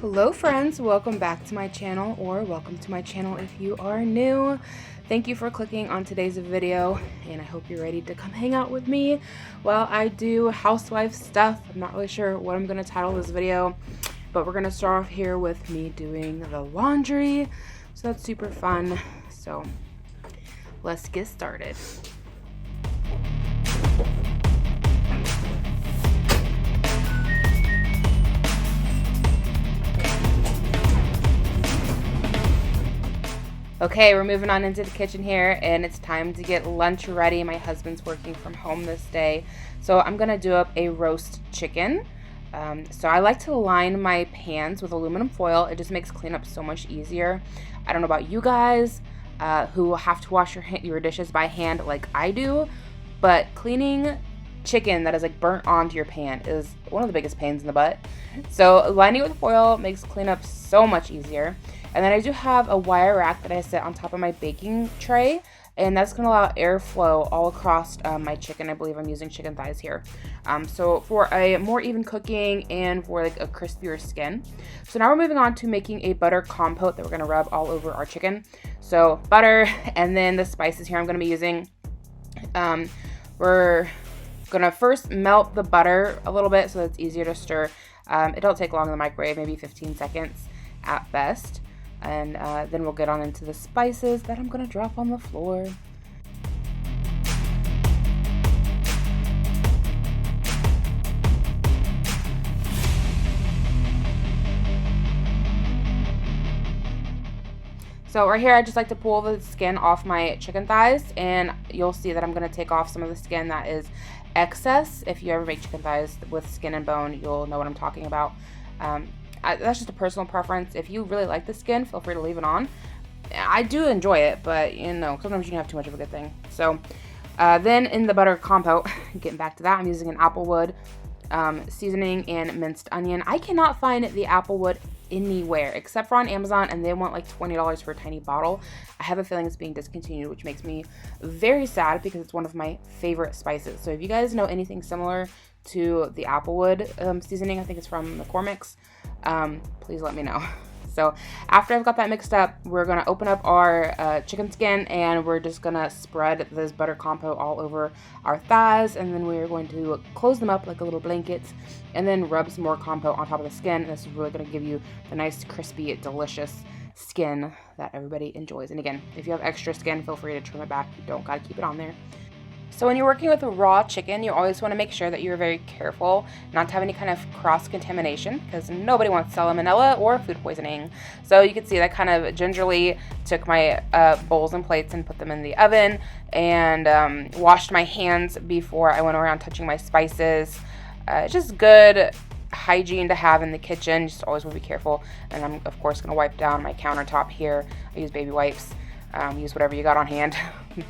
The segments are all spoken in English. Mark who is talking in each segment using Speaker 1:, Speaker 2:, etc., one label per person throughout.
Speaker 1: Hello friends, welcome back to my channel, or welcome to my channel if you are new. Thank you for clicking on today's video, and I hope you're ready to come hang out with me while I do housewife stuff. I'm not really sure what I'm going to title this video, but we're going to start off here with me doing the laundry. So that's super fun. So let's get started. Okay, we're moving on into the kitchen here, and it's time to get lunch ready. My husband's working from home this day, so I'm gonna do up a roast chicken. So I like to line my pans with aluminum foil. It just makes cleanup so much easier. I don't know about you guys who have to wash your dishes by hand like I do, but cleaning chicken that is like burnt onto your pan is one of the biggest pains in the butt. So lining it with foil makes cleanup so much easier. And then I do have a wire rack that I set on top of my baking tray, and that's going to allow airflow all across my chicken. I believe I'm using chicken thighs here. So for a more even cooking and for like a crispier skin. So now we're moving on to making a butter compote that we're going to rub all over our chicken. So butter, and then the spices here I'm going to be using. We're going to first melt the butter a little bit so that it's easier to stir. It don't take long in the microwave, maybe 15 seconds at best. And then we'll get on into the spices that I'm going to drop on the floor. So right here, I just like to pull the skin off my chicken thighs, and you'll see that I'm going to take off some of the skin that is excess. If you ever make chicken thighs with skin and bone, you'll know what I'm talking about. That's just a personal preference. If you really like the skin, feel free to leave it on. I do enjoy it, but you know, sometimes you can have too much of a good thing. So then in the butter compote, getting back to that, I'm using an applewood seasoning and minced onion. I cannot find the applewood anywhere except for on Amazon, and they want like $20 for a tiny bottle. I have a feeling it's being discontinued, which makes me very sad because it's one of my favorite spices. So if you guys know anything similar to the applewood seasoning, I think it's from McCormick's, please let me know. So after I've got that mixed up, we're going to open up our chicken skin, and we're just going to spread this butter compote all over our thighs, and then we're going to close them up like a little blanket, and then rub some more compote on top of the skin. And this is really going to give you the nice, crispy, delicious skin that everybody enjoys. And again, if you have extra skin, feel free to trim it back. You don't got to keep it on there. So when you're working with a raw chicken, you always want to make sure that you're very careful not to have any kind of cross-contamination, because nobody wants salmonella or food poisoning. So you can see that I kind of gingerly took my bowls and plates and put them in the oven, and washed my hands before I went around touching my spices. It's just good hygiene to have in the kitchen. Just always want to be careful. And I'm of course going to wipe down my countertop here. I use baby wipes. Use whatever you got on hand,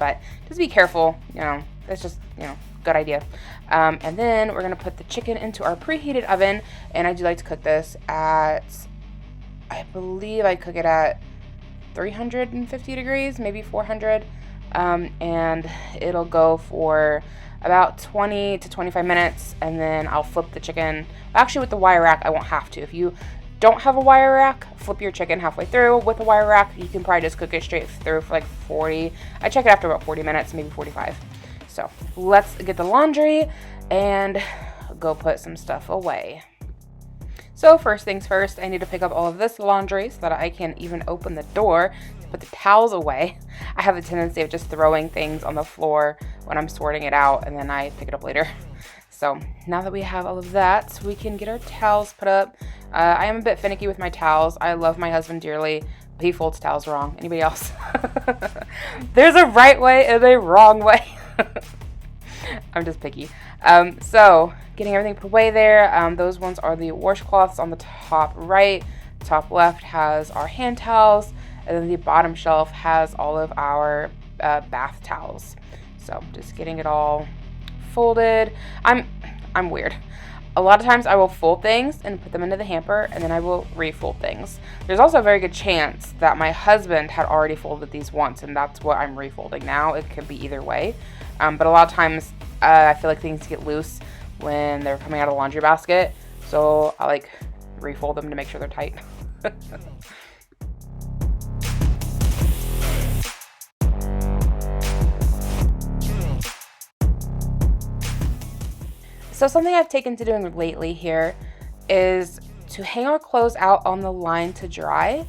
Speaker 1: but just be careful, you know, that's just, you know, good idea. And then we're going to put the chicken into our preheated oven, and I do like to cook this at, I believe I cook it at 350 degrees, maybe 400, and it'll go for about 20 to 25 minutes, and then I'll flip the chicken. Actually, with the wire rack, I won't have to. If you don't have a wire rack, flip your chicken halfway through. With a wire rack, you can probably just cook it straight through for like 40. I check it after about 40 minutes, maybe 45. So let's get the laundry and go put some stuff away. So first things first, I need to pick up all of this laundry so that I can even open the door to put the towels away. I have a tendency of just throwing things on the floor when I'm sorting it out, and then I pick it up later. So now that we have all of that, we can get our towels put up. I am a bit finicky with my towels. I love my husband dearly, but he folds towels wrong. Anybody else? There's a right way and a wrong way. I'm just picky. So getting everything put away there. Those ones are the washcloths on the top right. Top left has our hand towels, and then the bottom shelf has all of our bath towels. So just getting it all folded. I'm weird. A lot of times I will fold things and put them into the hamper, and then I will refold things. There's also a very good chance that my husband had already folded these once, and that's what I'm refolding now. It could be either way. But a lot of times I feel like things get loose when they're coming out of the laundry basket. So I like refold them to make sure they're tight. So something I've taken to doing lately here is to hang our clothes out on the line to dry,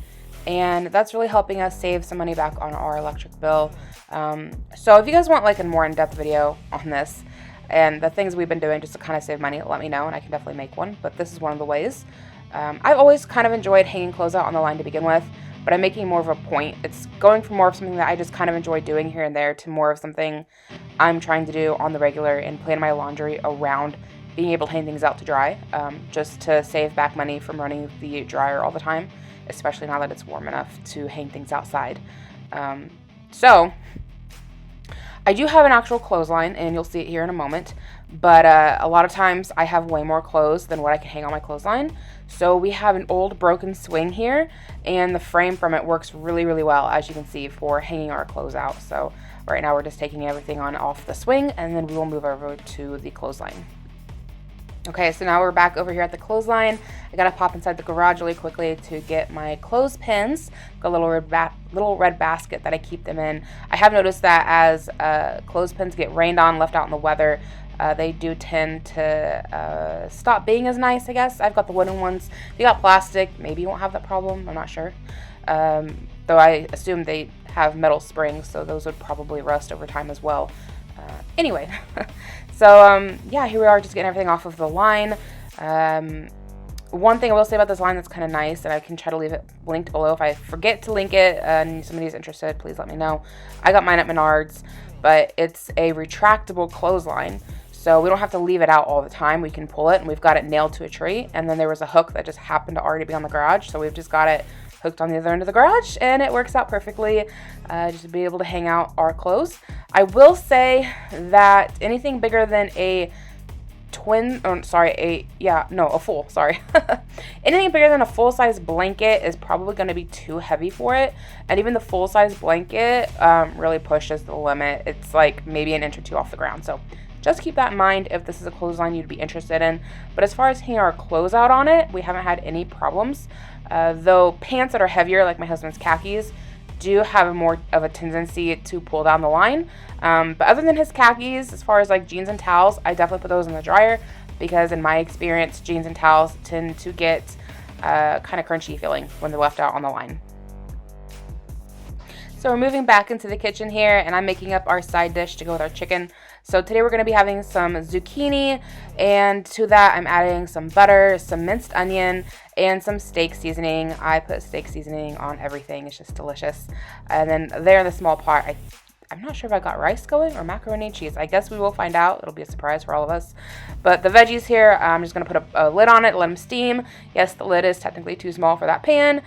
Speaker 1: and that's really helping us save some money back on our electric bill. So if you guys want like a more in-depth video on this and the things we've been doing just to kind of save money, let me know and I can definitely make one, but this is one of the ways. I've always kind of enjoyed hanging clothes out on the line to begin with, but I'm making more of a point. It's going from more of something that I just kind of enjoy doing here and there to more of something I'm trying to do on the regular and plan my laundry around being able to hang things out to dry, just to save back money from running the dryer all the time, especially now that it's warm enough to hang things outside. So I do have an actual clothesline, and you'll see it here in a moment, but a lot of times I have way more clothes than what I can hang on my clothesline. So we have an old broken swing here, and the frame from it works really, really well, as you can see, for hanging our clothes out. So right now we're just taking everything on off the swing, and then we will move over to the clothesline. Okay, so now we're back over here at the clothesline. I gotta pop inside the garage really quickly to get my clothespins. Got a little red basket that I keep them in. I have noticed that as clothespins get rained on, left out in the weather, they do tend to stop being as nice, I guess. I've got the wooden ones. If you got plastic, maybe you won't have that problem. I'm not sure. Though I assume they have metal springs, so those would probably rust over time as well. Anyway, so yeah, here we are just getting everything off of the line. One thing I will say about this line that's kind of nice, and I can try to leave it linked below. If I forget to link it and somebody's interested, please let me know. I got mine at Menards, but it's a retractable clothesline, so we don't have to leave it out all the time. We can pull it, and we've got it nailed to a tree, and then there was a hook that just happened to already be on the garage, so we've just got it hooked on the other end of the garage, and it works out perfectly, just to be able to hang out our clothes. I will say that anything bigger than a full, anything bigger than a full-size blanket is probably going to be too heavy for it, and even the full-size blanket really pushes the limit. It's like maybe an inch or two off the ground, so just keep that in mind if this is a clothesline you'd be interested in. But as far as hanging our clothes out on it, we haven't had any problems. Though pants that are heavier, like my husband's khakis, do have more of a tendency to pull down the line. But other than his khakis, as far as like jeans and towels, I definitely put those in the dryer because in my experience, jeans and towels tend to get kind of crunchy feeling when they're left out on the line. So we're moving back into the kitchen here, and I'm making up our side dish to go with our chicken. So today we're going to be having some zucchini, and to that I'm adding some butter, some minced onion, and some steak seasoning. I put steak seasoning on everything. It's just delicious. And then there in the small pot, I'm not sure if I got rice going or macaroni and cheese. I guess we will find out. It'll be a surprise for all of us. But the veggies here, I'm just going to put a lid on it, let them steam. Yes, the lid is technically too small for that pan,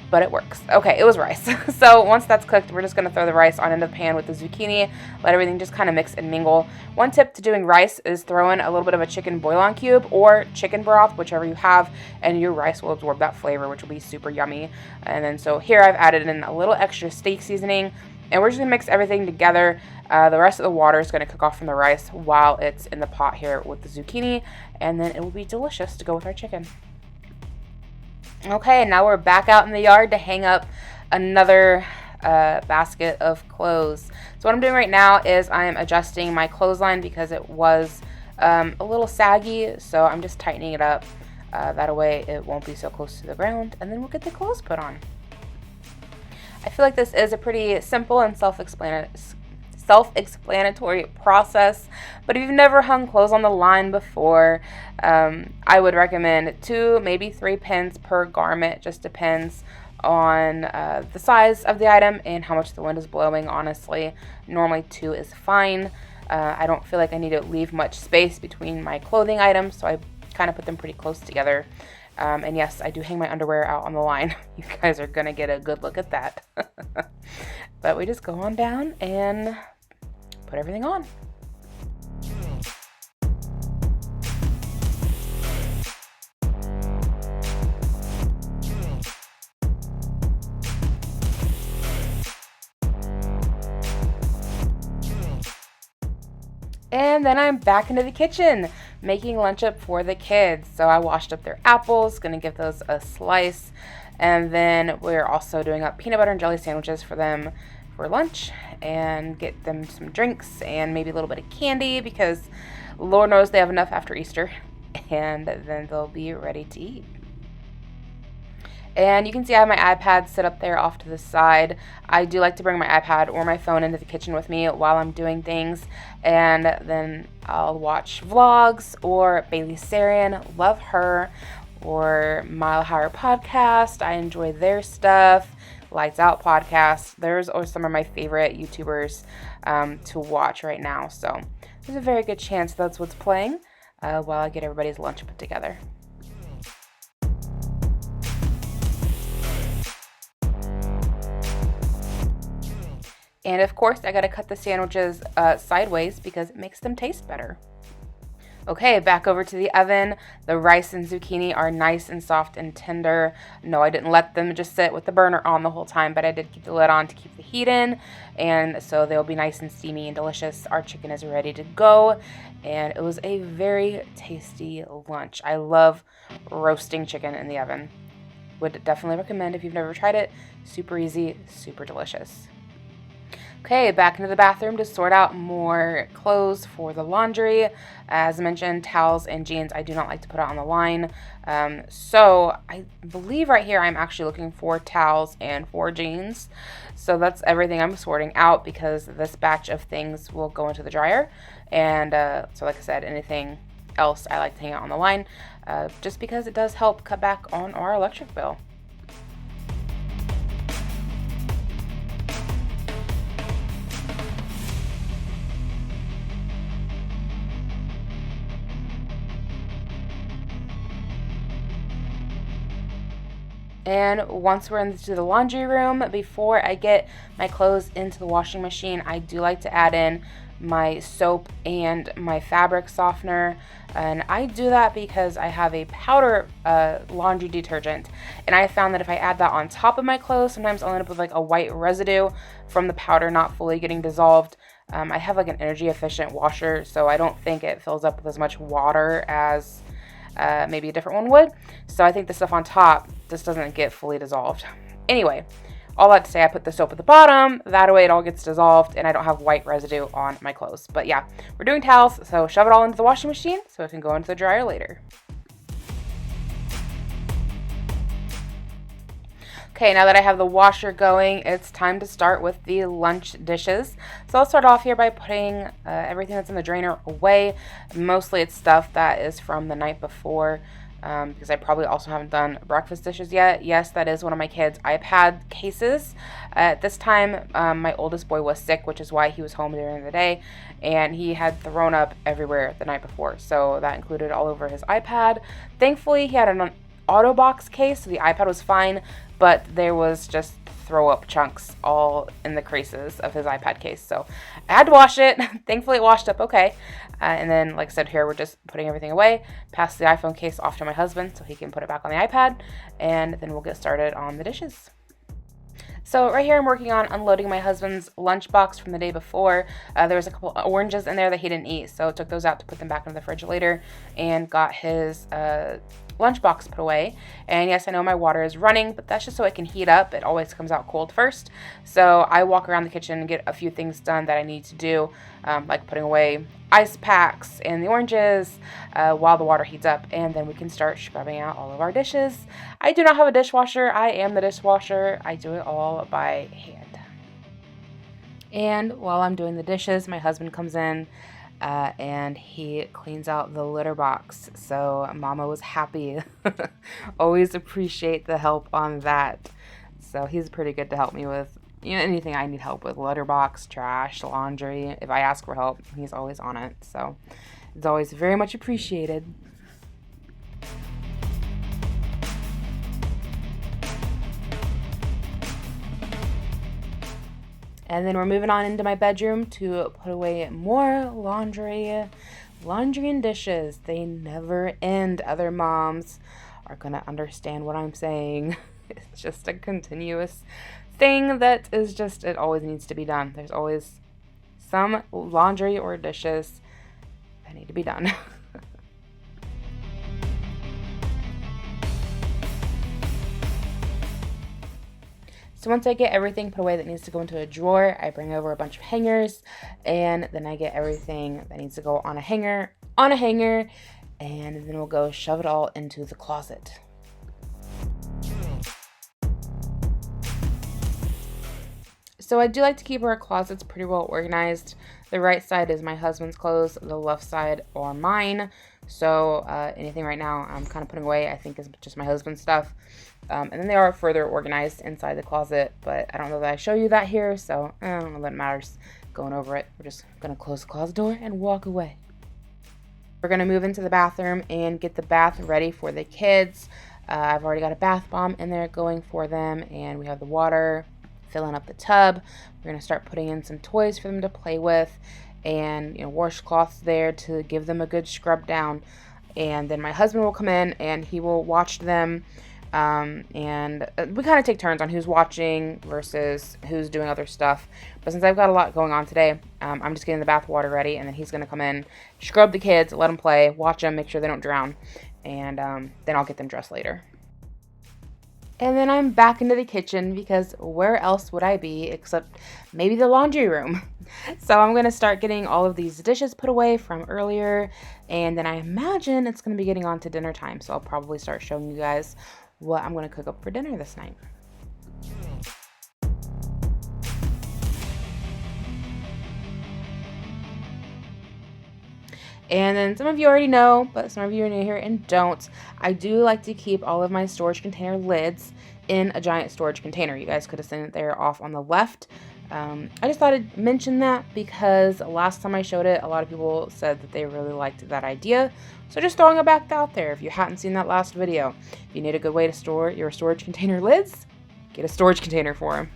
Speaker 1: but it works. Okay, it was rice. So once that's cooked, we're just going to throw the rice on into the pan with the zucchini, let everything just kind of mix and mingle. One tip to doing rice is throw in a little bit of a chicken bouillon cube or chicken broth, whichever you have, and your rice will absorb that flavor, which will be super yummy. And then so here I've added in a little extra steak seasoning, and we're just going to mix everything together. The rest of the water is going to cook off from the rice while it's in the pot here with the zucchini, and then it will be delicious to go with our chicken. Okay, now we're back out in the yard to hang up another basket of clothes. So what I'm doing right now is I am adjusting my clothesline because it was a little saggy, so I'm just tightening it up. That way it won't be so close to the ground, and then we'll get the clothes put on. I feel like this is a pretty simple and self-explanatory process, but if you've never hung clothes on the line before, I would recommend 2, maybe 3 pins per garment. Just depends on the size of the item and how much the wind is blowing. Honestly, normally 2 is fine. I don't feel like I need to leave much space between my clothing items, so I kind of put them pretty close together. And yes, I do hang my underwear out on the line. You guys are gonna get a good look at that. But we just go on down and put everything on. And then I'm back into the kitchen. making lunch up for the kids. So I washed up their apples, gonna give those a slice. And then we're also doing up peanut butter and jelly sandwiches for them for lunch, and get them some drinks and maybe a little bit of candy because Lord knows they have enough after Easter. And then they'll be ready to eat. And you can see I have my iPad set up there off to the side. I do like to bring my iPad or my phone into the kitchen with me while I'm doing things. And then I'll watch vlogs or Bailey Sarian, love her, or Mile Higher podcast. I enjoy their stuff. Lights Out podcast. Those are some of my favorite YouTubers to watch right now. So there's a very good chance that's what's playing while I get everybody's lunch put together. And of course, I gotta cut the sandwiches sideways because it makes them taste better. Okay, back over to the oven. The rice and zucchini are nice and soft and tender. No, I didn't let them just sit with the burner on the whole time, but I did keep the lid on to keep the heat in. And so they'll be nice and steamy and delicious. Our chicken is ready to go. And it was a very tasty lunch. I love roasting chicken in the oven. Would definitely recommend if you've never tried it. Super easy, super delicious. Okay, back into the bathroom to sort out more clothes for the laundry. As I mentioned, towels and jeans I do not like to put out on the line. So I believe right here I'm actually looking for towels and for jeans. So that's everything I'm sorting out because this batch of things will go into the dryer. And so like I said, anything else I like to hang out on the line just because it does help cut back on our electric bill. And once we're into the laundry room, before I get my clothes into the washing machine, I do like to add in my soap and my fabric softener. And I do that because I have a powder laundry detergent. And I found that if I add that on top of my clothes, sometimes I'll end up with like a white residue from the powder not fully getting dissolved. I have like an energy efficient washer, so I don't think it fills up with as much water as maybe a different one would. So I think the stuff on top just doesn't get fully dissolved. Anyway, all that to say, I put the soap at the bottom. That way it all gets dissolved and I don't have white residue on my clothes. But yeah, we're doing towels, so shove it all into the washing machine so it can go into the dryer later. Okay, now that I have the washer going, it's time to start with the lunch dishes. So I'll start off here by putting everything that's in the drainer away. Mostly it's stuff that is from the night before because I probably also haven't done breakfast dishes yet. Yes, that is one of my kids' iPad cases. At this time, my oldest boy was sick, which is why he was home during the day, and he had thrown up everywhere the night before. So that included all over his iPad. Thankfully, he had an auto box case, so the iPad was fine, but there was just throw up chunks all in the creases of his iPad case. So I had to wash it. Thankfully it washed up okay. And then, like I said, here we're just putting everything away, pass the iPhone case off to my husband so he can put it back on the iPad, and then we'll get started on the dishes. So right here I'm working on unloading my husband's lunchbox from the day before. There was a couple oranges in there that he didn't eat, so I took those out to put them back in the fridge later and got his lunchbox put away. And yes, I know my water is running, but that's just so it can heat up. It always comes out cold first. So I walk around the kitchen and get a few things done that I need to do, like putting away ice packs and the oranges while the water heats up, and then we can start scrubbing out all of our dishes. I do not have a dishwasher. I am the dishwasher. I do it all by hand. And while I'm doing the dishes, my husband comes in and he cleans out the litter box. So Mama was happy. Always appreciate the help on that. So he's pretty good to help me with anything I need help with, litter box, trash, laundry. If I ask for help, he's always on it. So it's always very much appreciated. And then we're moving on into my bedroom to put away more laundry and dishes. They never end. Other moms are going to understand what I'm saying. It's just a continuous thing that is just, it always needs to be done. There's always some laundry or dishes that need to be done. So once I get everything put away that needs to go into a drawer, I bring over a bunch of hangers, and then I get everything that needs to go on a hanger, and then we'll go shove it all into the closet. So I do like to keep our closets pretty well organized. The right side is my husband's clothes, the left side are mine. So anything right now I'm kind of putting away, I think is just my husband's stuff. And then they are further organized inside the closet, but I don't know that I show you that here, so I don't know that it matters going over it. We're just going to close the closet door and walk away. We're going to move into the bathroom and get the bath ready for the kids. I've already got a bath bomb in there going for them, and we have the water filling up the tub. We're going to start putting in some toys for them to play with, and washcloths there to give them a good scrub down. And then my husband will come in and he will watch them, and we kind of take turns on who's watching versus who's doing other stuff. But since I've got a lot going on today, I'm just getting the bath water ready, and then he's going to come in, scrub the kids, let them play, watch them, make sure they don't drown, and then I'll get them dressed later. And then I'm back into the kitchen, because where else would I be except maybe the laundry room? So I'm going to start getting all of these dishes put away from earlier, and then I imagine it's going to be getting on to dinner time. So I'll probably start showing you guys what I'm going to cook up for dinner this night. And then some of you already know, but some of you are new here and don't. I do like to keep all of my storage container lids in a giant storage container. You guys could have seen it there off on the left. I just thought I'd mention that because last time I showed it, a lot of people said that they really liked that idea. So just throwing it back out there. If you hadn't seen that last video, if you need a good way to store your storage container lids, get a storage container for them.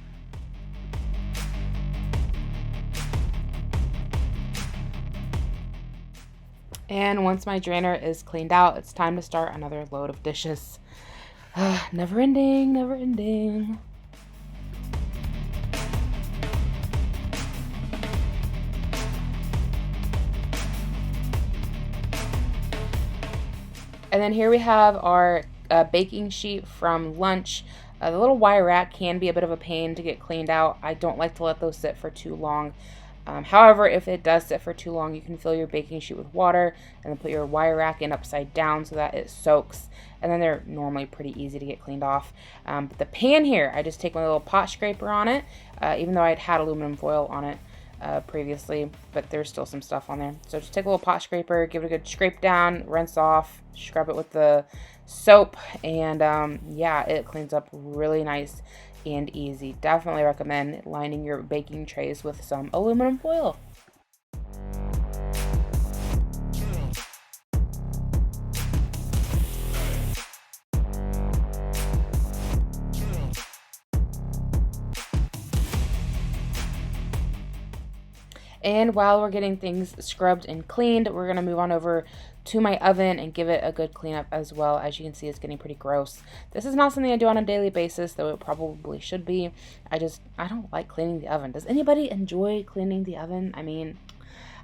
Speaker 1: And once my drainer is cleaned out, it's time to start another load of dishes. Never ending, never ending. And then here we have our baking sheet from lunch. The little wire rack can be a bit of a pain to get cleaned out. I don't like to let those sit for too long. However, if it does sit for too long, you can fill your baking sheet with water and then put your wire rack in upside down so that it soaks. And then they're normally pretty easy to get cleaned off. But the pan here, I just take my little pot scraper on it, even though I'd had aluminum foil on it previously, but there's still some stuff on there. So just take a little pot scraper, give it a good scrape down, rinse off, scrub it with the soap, and yeah, it cleans up really nice and easy. Definitely recommend lining your baking trays with some aluminum foil. And while we're getting things scrubbed and cleaned, we're going to move on over to my oven and give it a good cleanup as well. As you can see, it's getting pretty gross. This is not something I do on a daily basis, though it probably should be. I don't like cleaning the oven. Does anybody enjoy cleaning the oven? I mean,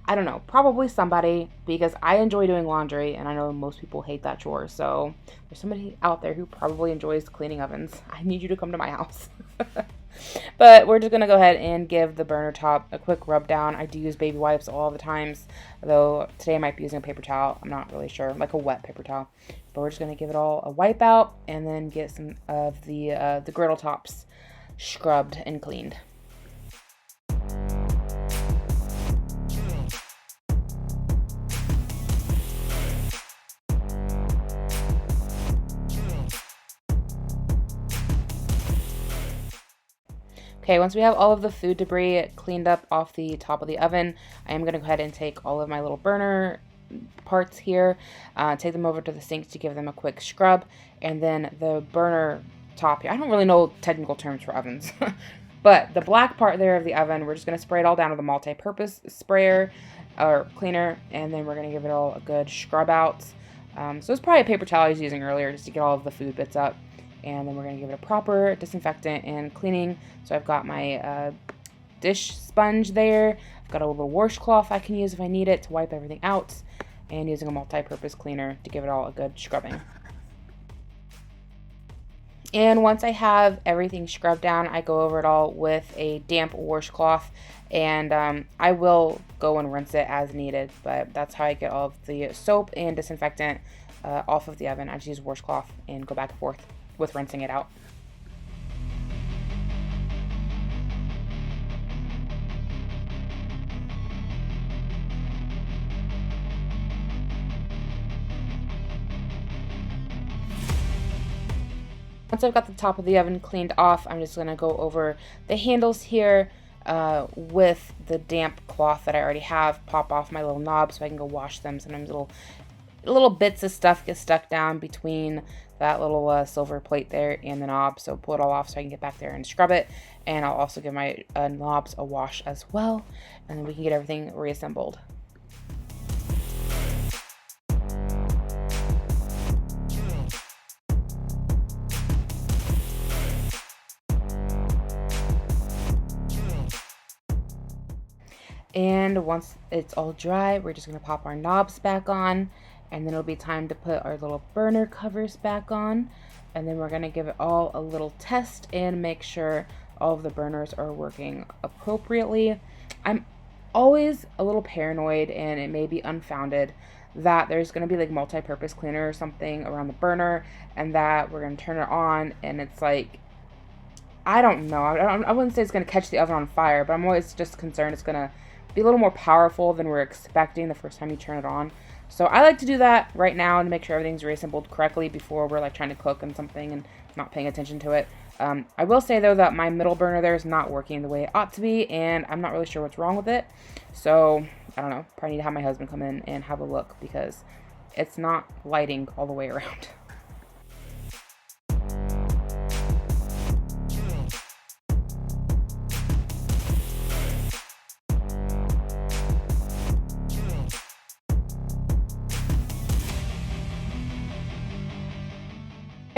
Speaker 1: I don't know. Probably somebody, because I enjoy doing laundry, and I know most people hate that chore. So there's somebody out there who probably enjoys cleaning ovens. I need you to come to my house. But we're just going to go ahead and give the burner top a quick rub down. I do use baby wipes all the times, though today I might be using a paper towel. I'm not really sure, like a wet paper towel. But we're just going to give it all a wipe out and then get some of the griddle tops scrubbed and cleaned. Okay, once we have all of the food debris cleaned up off the top of the oven, I am going to go ahead and take all of my little burner parts here, take them over to the sink to give them a quick scrub, and then the burner top here. I don't really know technical terms for ovens, but the black part there of the oven, we're just going to spray it all down with a multi-purpose sprayer or cleaner, and then we're going to give it all a good scrub out. So it's probably a paper towel I was using earlier just to get all of the food bits up. And then we're going to give it a proper disinfectant and cleaning. So I've got my dish sponge there. I've got a little washcloth I can use if I need it to wipe everything out. And using a multi-purpose cleaner to give it all a good scrubbing. And once I have everything scrubbed down, I go over it all with a damp washcloth, and I will go and rinse it as needed, but that's how I get all of the soap and disinfectant off of the oven. I just use washcloth and go back and forth with rinsing it out. Once I've got the top of the oven cleaned off, I'm just going to go over the handles here with the damp cloth that I already have, pop off my little knobs so I can go wash them. Sometimes little bits of stuff get stuck down between that little silver plate there and the knob, so pull it all off so I can get back there and scrub it. And I'll also give my knobs a wash as well, and then we can get everything reassembled. And once it's all dry, we're just going to pop our knobs back on, and then it'll be time to put our little burner covers back on, and then we're going to give it all a little test and make sure all of the burners are working appropriately. I'm always a little paranoid, and it may be unfounded, that there's going to be like multi-purpose cleaner or something around the burner, and that we're going to turn it on and it's like, I don't know, I wouldn't say it's going to catch the oven on fire, but I'm always just concerned it's going to be a little more powerful than we're expecting the first time you turn it on. So I like to do that right now to make sure everything's reassembled correctly before we're like trying to cook on something and not paying attention to it. I will say though that my middle burner there is not working the way it ought to be, and I'm not really sure what's wrong with it. So I don't know, probably need to have my husband come in and have a look because it's not lighting all the way around.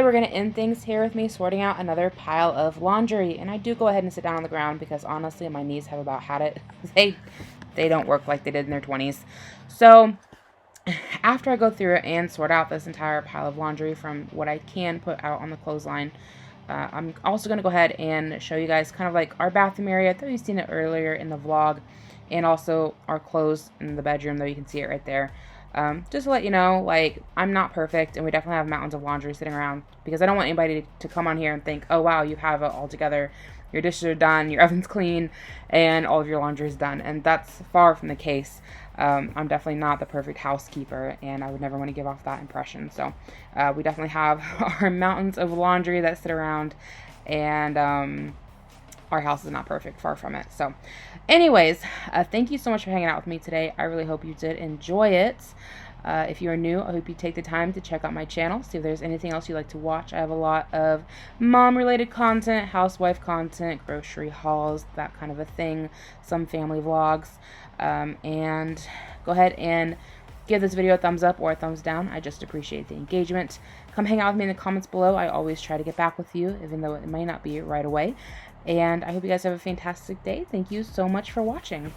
Speaker 1: We're going to end things here with me sorting out another pile of laundry, and I do go ahead and sit down on the ground because honestly my knees have about had it. They don't work like they did in their 20s. So after I go through it and sort out this entire pile of laundry from what I can put out on the clothesline, I'm also going to go ahead and show you guys kind of like our bathroom area. I thought you've seen it earlier in the vlog, and also our clothes in the bedroom, though you can see it right there. Just to let you know, like, I'm not perfect, and we definitely have mountains of laundry sitting around, because I don't want anybody to come on here and think, oh wow, you have it all together, your dishes are done, your oven's clean, and all of your laundry is done, and that's far from the case. I'm definitely not the perfect housekeeper, and I would never want to give off that impression. So we definitely have our mountains of laundry that sit around, and our house is not perfect, far from it. So anyways, thank you so much for hanging out with me today. I really hope you did enjoy it. If you are new, I hope you take the time to check out my channel, see if there's anything else you'd like to watch. I have a lot of mom-related content, housewife content, grocery hauls, that kind of a thing, some family vlogs, and go ahead and give this video a thumbs up or a thumbs down. I just appreciate the engagement. Come hang out with me in the comments below. I always try to get back with you, even though it may not be right away. And I hope you guys have a fantastic day. Thank you so much for watching.